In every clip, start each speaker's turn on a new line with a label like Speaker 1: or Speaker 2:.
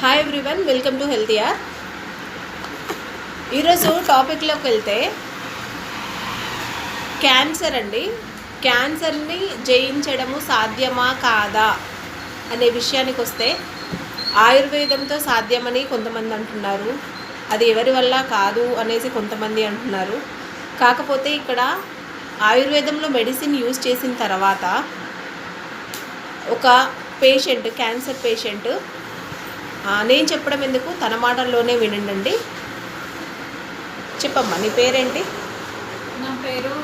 Speaker 1: Hi everyone, welcome to health యార్. ఈరోజు టాపిక్లోకి వెళ్తే క్యాన్సర్ అండి. క్యాన్సర్ని జయించడము సాధ్యమా కాదా అనే విషయానికి వస్తే ఆయుర్వేదంతో సాధ్యమని కొంతమంది అంటున్నారు, అది ఎవరి వల్ల కాదు అనేసి కొంతమంది అంటున్నారు. కాకపోతే ఇక్కడ ఆయుర్వేదంలో మెడిసిన్ యూజ్ చేసిన తర్వాత ఒక పేషెంట్, క్యాన్సర్ పేషెంట్, నేను చెప్పడం ఎందుకు, తన మాటల్లోనే వినండి. చెప్పమ్మా, నీ పేరేంటి?
Speaker 2: నా పేరు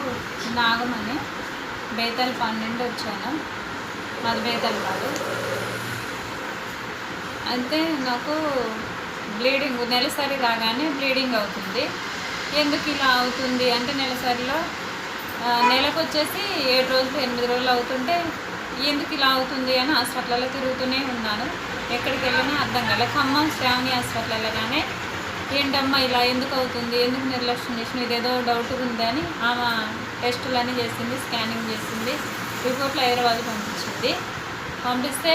Speaker 2: నాగమణి. బేతల్ 12 వచ్చాను, మాది బేతల్ కాదు. అయితే నాకు బ్లీడింగ్ నెలసరి రాగానే బ్లీడింగ్ అవుతుంది. ఎందుకు ఇలా అవుతుంది అంటే నెలసరిలో నెలకు వచ్చేసి 7 రోజులు 8 రోజులు అవుతుంటే ఎందుకు ఇలా అవుతుంది అని హాస్పిటల్లో తిరుగుతూనే ఉన్నాను. ఎక్కడికి వెళ్ళినా అర్థం కాలే. ఖమ్మం శ్రావణి హాస్పిటల్ వెళ్ళగానే ఏంటమ్మా ఇలా ఎందుకు అవుతుంది, ఎందుకు నిర్లక్ష్యం చేసిన, ఇదేదో డౌట్ ఉందని ఆమె టెస్టులన్నీ చేసింది, స్కానింగ్ చేసింది, రిపోర్ట్లు హైదరాబాద్ పంపించింది. పంపిస్తే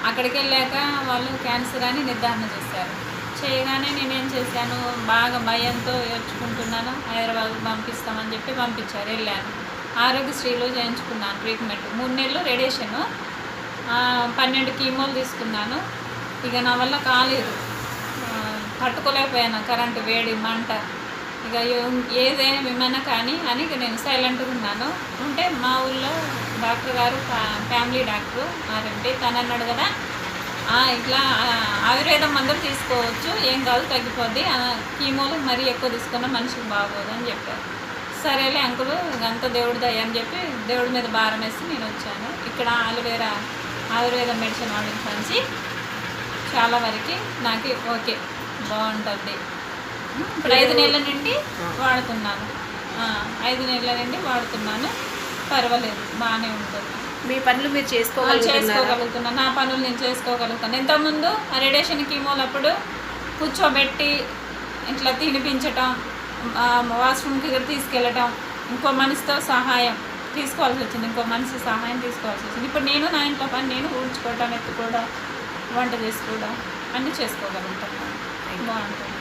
Speaker 2: అక్కడికి వెళ్ళాక వాళ్ళు క్యాన్సర్ అని నిర్ధారణ చేశారు. చేయగానే నేనేం చేశాను, బాగా భయంతో ఏడ్చుకుంటున్నాను. హైదరాబాద్ పంపిస్తామని చెప్పి పంపించారు. వెళ్ళాను, ఆరోగ్యశ్రీలో చేయించుకున్నాను ట్రీట్మెంట్. 3 నెలలు రేడియేషను, 12 కీమోలు తీసుకున్నాను. ఇక నా వల్ల కాలేదు, తట్టుకోలేకపోయాను. కరెంటు వేడి, మంట, ఇక ఏమైనా కానీ అని ఇక నేను సైలెంట్గా ఉన్నాను. ఉంటే మా ఊళ్ళో డాక్టర్ గారు, ఫ్యామిలీ డాక్టరు ఆర్ఎంపీ, తను అన్నాడు కదా, ఇట్లా ఆయుర్వేదం మందులు తీసుకోవచ్చు, ఏం కాదు, తగ్గిపోద్ది, కీమోలు మరీ ఎక్కువ తీసుకున్నా మనిషికి బాగోదు అని చెప్పారు. సరేలే అంకులు, అంత దేవుడి దయ అని చెప్పి దేవుడి మీద భారం వేసి నేను వచ్చాను. ఇక్కడ ఆయుర్వేద మెడిసిన్ వాడిన నుంచి చాలా వరకు నాకు ఓకే, బాగుంటుంది. ఇప్పుడు 5 నెలల నుండి వాడుతున్నాను. 5 నెలల నుండి వాడుతున్నాను, పర్వాలేదు, బాగానే ఉంటుంది.
Speaker 1: మీ పనులు మీరు చేసుకోగలుగుతున్నాను.
Speaker 2: నా పనులు నేను చేసుకోగలుగుతాను. ఇంతకుముందు రేడియేషన్ కీమోలప్పుడు కూర్చోబెట్టి ఇట్లా తినిపించటం, వాష్రూమ్కి ఇక్కడ తీసుకెళ్ళటం, ఇంకో మనిషితో సహాయం తీసుకోవాల్సి వచ్చింది, ఇంకో మనిషి సహాయం తీసుకోవాల్సి వచ్చింది. ఇప్పుడు నేను నా ఇంట్లో పని నేను ఊడ్చుకోవడం, ఎత్తుకోవడం, వంట చేసుకోవడం అన్నీ చేసుకోగలుగుతాను. బాగుంటుంది.